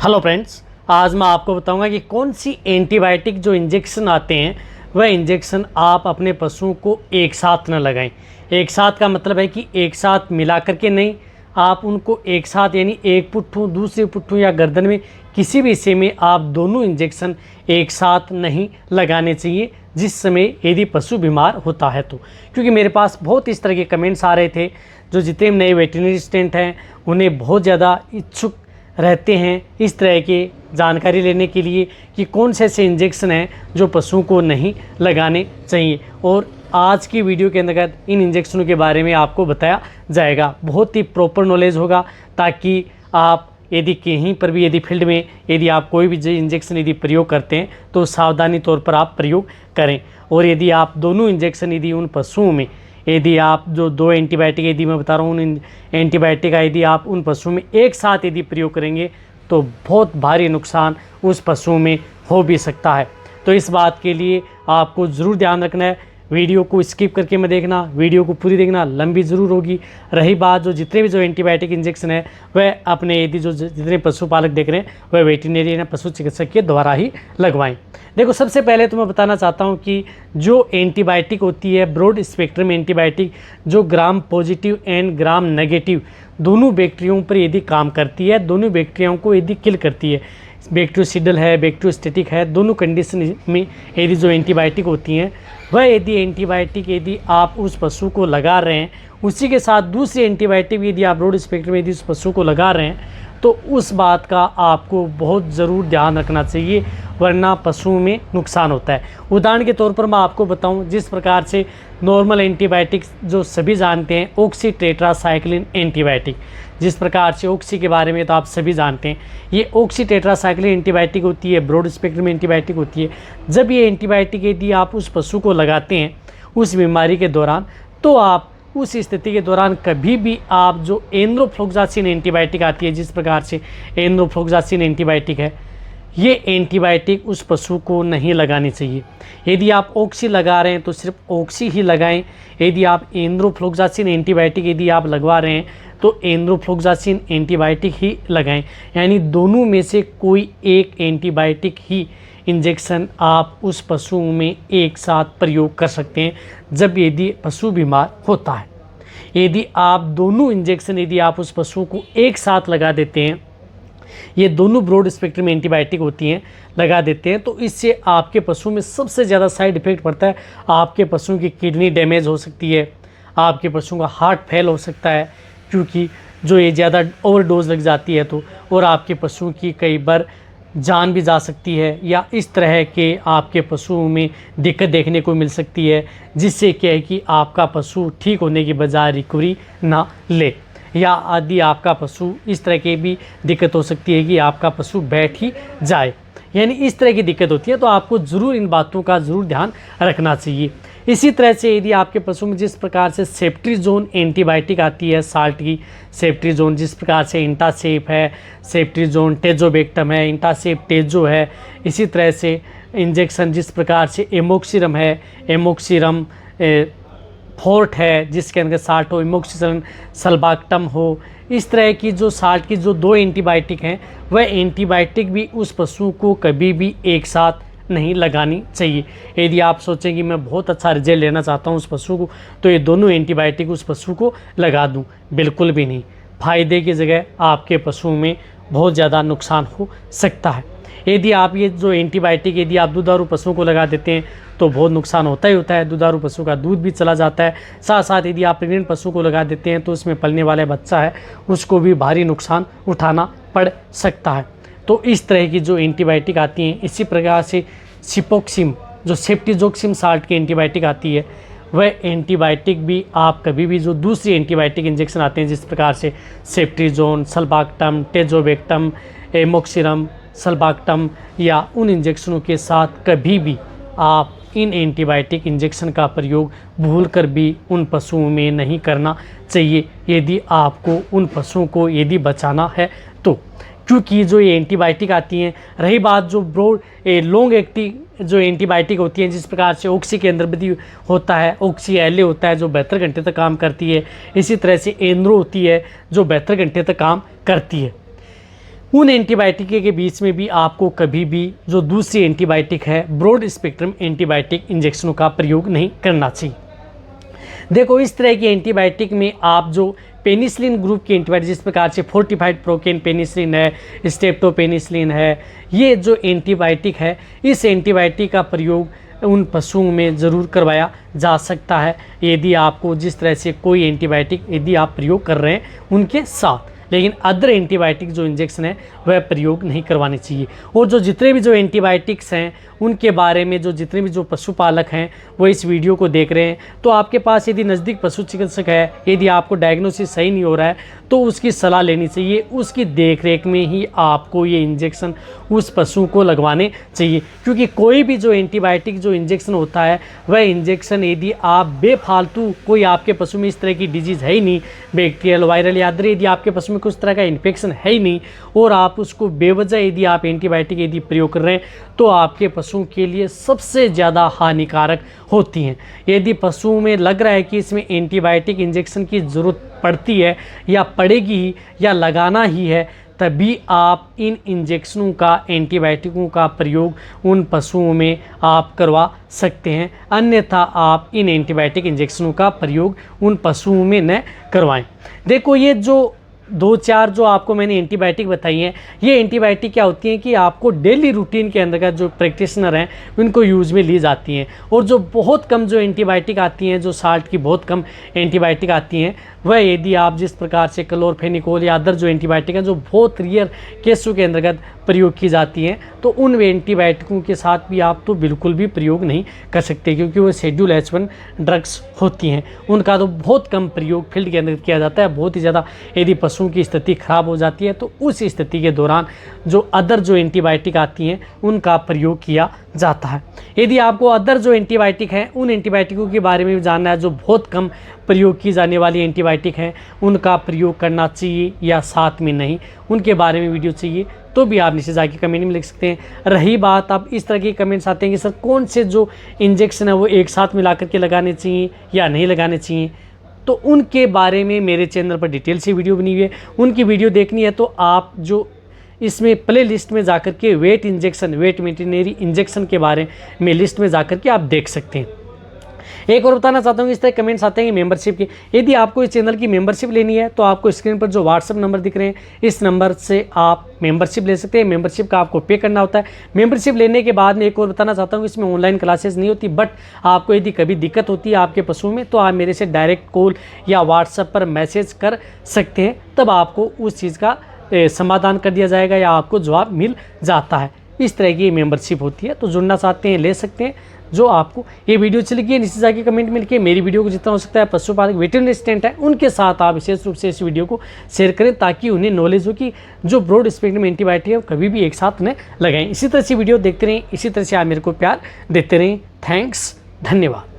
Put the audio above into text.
Hello friends, आज मैं आपको बताऊंगा कि कौन सी एंटीबायोटिक जो इंजेक्शन आते हैं वह इंजेक्शन आप अपने पशुओं को एक साथ न लगाएं। एक साथ का मतलब है कि एक साथ मिला करके नहीं, आप उनको एक साथ यानी एक पुट्ठू दूसरे पुट्ठू या गर्दन में किसी भी हिस्से में आप दोनों इंजेक्शन एक साथ नहीं लगाने चाहिए जिस समय यदि पशु बीमार होता है तो। क्योंकि मेरे पास बहुत इस तरह के कमेंट्स आ रहे थे, जो जितने नए वेटरनरी असिस्टेंट हैं उन्हें बहुत ज़्यादा इच्छुक रहते हैं इस तरह के जानकारी लेने के लिए कि कौन से ऐसे इंजेक्शन हैं जो पशुओं को नहीं लगाने चाहिए। और आज की वीडियो के अंतर्गत इन इंजेक्शनों के बारे में आपको बताया जाएगा। बहुत ही प्रॉपर नॉलेज होगा ताकि आप यदि कहीं पर भी यदि फील्ड में यदि आप कोई भी इंजेक्शन यदि प्रयोग करते हैं तो सावधानी तौर पर आप प्रयोग करें। और यदि आप दोनों इंजेक्शन यदि उन पशुओं में यदि आप जो दो एंटीबायोटिक यदि मैं बता रहा हूँ उन एंटीबायोटिक का यदि आप उन पशुओं में एक साथ यदि प्रयोग करेंगे तो बहुत भारी नुकसान उस पशुओं में हो भी सकता है। तो इस बात के लिए आपको ज़रूर ध्यान रखना है। वीडियो को स्किप करके मत देखना, वीडियो को पूरी देखना, लंबी ज़रूर होगी। रही बात जो जितने भी जो एंटीबायोटिक इंजेक्शन है वह अपने यदि जो जितने पशुपालक देख रहे हैं वह वेटरनरी या पशु चिकित्सक के द्वारा ही लगवाएं। देखो, सबसे पहले तो मैं बताना चाहता हूं कि जो एंटीबायोटिक होती है ब्रॉड स्पेक्ट्रम एंटीबायोटिक, जो gram positive and gram negative दोनों बैक्टीरियाओं पर यदि काम करती है, दोनों बैक्टीरियाओं को यदि किल करती है, बैक्टीरियोसिडल है बैक्टीरियोस्टैटिक है, दोनों कंडीशन में यदि जो एंटीबायोटिक होती हैं वह यदि एंटीबायोटिक यदि आप उस पशु को लगा रहे हैं, उसी के साथ दूसरी एंटीबायोटिक यदि आप ब्रॉड स्पेक्ट्रम यदि उस पशु को लगा रहे हैं तो उस बात का आपको बहुत ज़रूर ध्यान रखना चाहिए, वरना पशुओं में नुकसान होता है। उदाहरण के तौर पर मैं आपको बताऊं, जिस प्रकार से नॉर्मल एंटीबायोटिक्स जो सभी जानते हैं, ऑक्सी टेट्रासाइक्लिन एंटीबायोटिक, जिस प्रकार से ऑक्सी के बारे में तो आप सभी जानते हैं, ये ऑक्सी टेट्रासाइक्लिन एंटीबायोटिक होती है, ब्रॉड स्पेक्ट्रम एंटीबायोटिक होती है। जब ये एंटीबायोटिक यदि आप उस पशु को लगाते हैं उस बीमारी के दौरान, तो आप उस स्थिति के दौरान कभी भी आप जो एंड्रोफ्लोक्सासिन एंटीबायोटिक आती है, जिस प्रकार से एंड्रोफ्लोक्सासिन एंटीबायोटिक है, ये एंटीबायोटिक उस पशु को नहीं लगानी चाहिए। यदि आप ऑक्सी लगा रहे हैं तो सिर्फ ऑक्सी ही लगाएं। यदि आप एंड्रोफ्लोक्सासिन एंटीबायोटिक यदि आप लगवा रहे हैं तो एंड्रोफ्लोक्सासिन एंटीबायोटिक ही लगाएं, यानी दोनों में से कोई एक एंटीबायोटिक ही इंजेक्शन आप उस पशुओं में एक साथ प्रयोग कर सकते हैं जब यदि पशु बीमार होता है। यदि आप दोनों इंजेक्शन यदि आप उस पशु को एक साथ लगा देते हैं, ये दोनों ब्रॉड स्पेक्ट्रम एंटीबायोटिक होती हैं, लगा देते हैं, तो इससे आपके पशु में सबसे ज़्यादा साइड इफेक्ट पड़ता है। आपके पशुओं की किडनी डैमेज हो सकती है, आपके पशुओं का हार्ट फेल हो सकता है, क्योंकि जो ये ज़्यादा ओवरडोज लग जाती है तो, और आपके पशुओं की कई बार जान भी जा सकती है, या इस तरह के आपके पशुओं में दिक्कत देखने को मिल सकती है, जिससे क्या है कि आपका पशु ठीक होने की बजाय रिकवरी ना ले, या आदि आपका पशु इस तरह की भी दिक्कत हो सकती है कि आपका पशु बैठ ही जाए, यानी इस तरह की दिक्कत होती है। तो आपको ज़रूर इन बातों का ज़रूर ध्यान रखना चाहिए। इसी तरह से यदि आपके पशु में जिस प्रकार से सेफ्ट्रीजोन एंटीबायोटिक आती है, साल्ट की सेफ्ट्रीजोन, जिस प्रकार से इंटासेप है, सेफ्ट्रीजोन टेजोबेक्टम है, इंटासेप टेजो है, इसी तरह से इंजेक्शन जिस प्रकार से एमोक्सिरम है, एमोक्सिरम फोर्ट है, जिसके अंदर साल्ट हो, एमोक्सिसिलिन सल्बाक्टम हो, इस तरह की जो साल्ट की जो दो एंटीबायोटिक हैं वह एंटीबायोटिक भी उस पशु को कभी भी एक साथ नहीं लगानी चाहिए। यदि आप सोचें कि मैं बहुत अच्छा रिजल्ट लेना चाहता हूं उस पशु को तो ये दोनों एंटीबायोटिक उस पशु को लगा दूं, बिल्कुल भी नहीं। फ़ायदे की जगह आपके पशुओं में बहुत ज़्यादा नुकसान हो सकता है। यदि आप ये जो एंटीबायोटिक यदि आप दुधारू पशुओं को लगा देते हैं तो बहुत नुकसान होता ही होता है, दुधारू पशु का दूध भी चला जाता है। साथ साथ यदि आप प्रेग्नेंट पशु को लगा देते हैं तो उसमें पलने वाला बच्चा है उसको भी भारी नुकसान उठाना पड़ सकता है। तो इस तरह की जो एंटीबायोटिक आती हैं, इसी प्रकार से सिपोक्सिम जो सेफ्टिजोक्सिम साल्ट की एंटीबायोटिक आती है, वह एंटीबायोटिक भी आप कभी भी जो दूसरी एंटीबायोटिक इंजेक्शन आते हैं जिस प्रकार से सेफ्ट्रीजोन, सल्बाक्टम, टेजोबेक्टम, एमोक्सिरम, सल्बाक्टम, या उन इंजेक्शनों के साथ कभी भी आप इन एंटीबायोटिक इंजेक्शन का प्रयोग भूलकर भी उन पशुओं में नहीं करना चाहिए यदि आपको उन पशुओं को यदि बचाना है तो। क्योंकि जो ये एंटीबायोटिक आती हैं, रही बात जो ब्रॉड लॉन्ग एक्टिंग जो एंटीबायोटिक होती हैं, जिस प्रकार से ऑक्सी के अंदर भी होता है, ऑक्सी एल होता है जो 72 घंटे तक काम करती है, इसी तरह से एंड्रो होती है जो 72 घंटे तक काम करती है। उन एंटीबायोटिक के बीच में भी आपको कभी भी जो दूसरी एंटीबायोटिक है, ब्रॉड स्पेक्ट्रम एंटीबायोटिक इंजेक्शनों का प्रयोग नहीं करना चाहिए। देखो, इस तरह की एंटीबायोटिक में आप जो पेनिसिलिन ग्रुप की एंटीबायोटिक, जिस प्रकार से फोर्टिफाइड प्रोकेन पेनिसिलिन है, स्टेप्टोपेनिसिलिन है, ये जो एंटीबायोटिक है, इस एंटीबायोटिक का प्रयोग उन पशुओं में ज़रूर करवाया जा सकता है यदि आपको जिस तरह से कोई एंटीबायोटिक यदि आप प्रयोग कर रहे हैं उनके साथ। लेकिन अदर एंटीबायोटिक जो इंजेक्शन है वह प्रयोग नहीं करवाने चाहिए। और जो जितने भी जो एंटीबायोटिक्स हैं उनके बारे में जो जितने भी जो पशुपालक हैं वो इस वीडियो को देख रहे हैं, तो आपके पास यदि नज़दीक पशु चिकित्सक है, यदि आपको डायग्नोसिस सही नहीं हो रहा है तो उसकी सलाह लेनी चाहिए। उसकी देखरेख में ही आपको ये इंजेक्शन उस पशु को लगवाने चाहिए, क्योंकि कोई भी जो एंटीबायोटिक जो इंजेक्शन होता है वह इंजेक्शन यदि आप बेफालतू, कोई आपके पशु में इस तरह की डिजीज़ है ही नहीं, बैक्टीरियल वायरल या अदर यदि आपके पशु में कुछ तरह का इन्फेक्शन है ही नहीं, और आप उसको बेवजह यदि आप एंटीबायोटिक यदि प्रयोग कर रहे हैं तो आपके पशुओं के लिए सबसे ज़्यादा हानिकारक होती हैं। यदि पशुओं में लग रहा है कि इसमें एंटीबायोटिक इंजेक्शन की ज़रूरत पड़ती है या पड़ेगी ही या लगाना ही है, तभी आप इन इंजेक्शनों का, एंटीबायोटिकों का प्रयोग उन पशुओं में आप करवा सकते हैं। अन्यथा आप इन एंटीबायोटिक इंजेक्शनों का प्रयोग उन पशुओं में न करवाएं। देखो, ये जो 2-4 जो आपको मैंने एंटीबायोटिक बताई हैं, ये एंटीबायोटिक क्या होती हैं कि आपको डेली रूटीन के अंतर्गत जो प्रैक्टिशनर हैं उनको यूज़ में ली जाती हैं। और जो बहुत कम जो एंटीबायोटिक आती हैं, जो साल्ट की बहुत कम एंटीबायोटिक आती हैं, वह यदि आप जिस प्रकार से क्लोरफेनिकोल या अदर जो एंटीबायोटिक हैं जो बहुत रेयर केसों के अंतर्गत प्रयोग की जाती हैं, तो उन एंटीबायोटिकों के साथ भी आप तो बिल्कुल भी प्रयोग नहीं कर सकते, क्योंकि वो शेड्यूल H1 ड्रग्स होती हैं। उनका तो बहुत कम प्रयोग फील्ड के अंदर किया जाता है। बहुत ही ज़्यादा यदि पशुओं की स्थिति खराब हो जाती है तो उस स्थिति के दौरान जो अदर जो एंटीबायोटिक आती हैं उनका प्रयोग किया जाता है। यदि आपको अदर जो एंटीबायोटिक हैं उन एंटीबायोटिकों के बारे में भी जानना है, जो बहुत कम प्रयोग की जाने वाली एंटीबायोटिक हैं, उनका प्रयोग करना चाहिए या साथ में नहीं, उनके बारे में वीडियो चाहिए तो भी आप नीचे जाके कमेंट में लिख सकते हैं। रही बात आप इस तरह के कमेंट्स आते हैं कि सर कौन से जो इंजेक्शन है वो एक साथ मिला करके लगाने चाहिए या नहीं लगाने चाहिए, तो उनके बारे में मेरे चैनल पर डिटेल से वीडियो बनी हुई है। उनकी वीडियो देखनी है तो आप जो इसमें प्ले लिस्ट में जाकर के vet injection, vet veterinary injection के बारे में लिस्ट में जाकर के आप देख सकते हैं। एक और बताना चाहता हूँ कि इस तरह कमेंट्स आते हैं मेंबरशिप के। यदि आपको इस चैनल की मेंबरशिप लेनी है तो आपको स्क्रीन पर जो व्हाट्सअप नंबर दिख रहे हैं, इस नंबर से आप मेंबरशिप ले सकते हैं। मेंबरशिप का आपको पे करना होता है। मेंबरशिप लेने के बाद में एक और बताना चाहता हूँ, इसमें ऑनलाइन क्लासेस नहीं होती, बट आपको यदि कभी दिक्कत होती है आपके पशुओं में तो आप मेरे से डायरेक्ट कॉल या व्हाट्सएप पर मैसेज कर सकते हैं, तब आपको उस चीज़ का समाधान कर दिया जाएगा या आपको जवाब मिल जाता है। इस तरह की मेंबरशिप होती है, तो जुड़ना चाहते हैं ले सकते हैं। जो आपको ये वीडियो अच्छी लगी है नीचे जाके कमेंट में लिखिए। मेरी वीडियो को जितना हो सकता है पशुपालक वेटरनरी असिस्टेंट है उनके साथ आप विशेष रूप से इस वीडियो को शेयर करें, ताकि उन्हें नॉलेज हो कि जो ब्रॉड स्पेक्ट्रम एंटीबायोटिक है कभी भी एक साथ न लगाएं। इसी तरह से वीडियो देखते रहें, इसी तरह से आप मेरे को प्यार देते रहें। थैंक्स, धन्यवाद।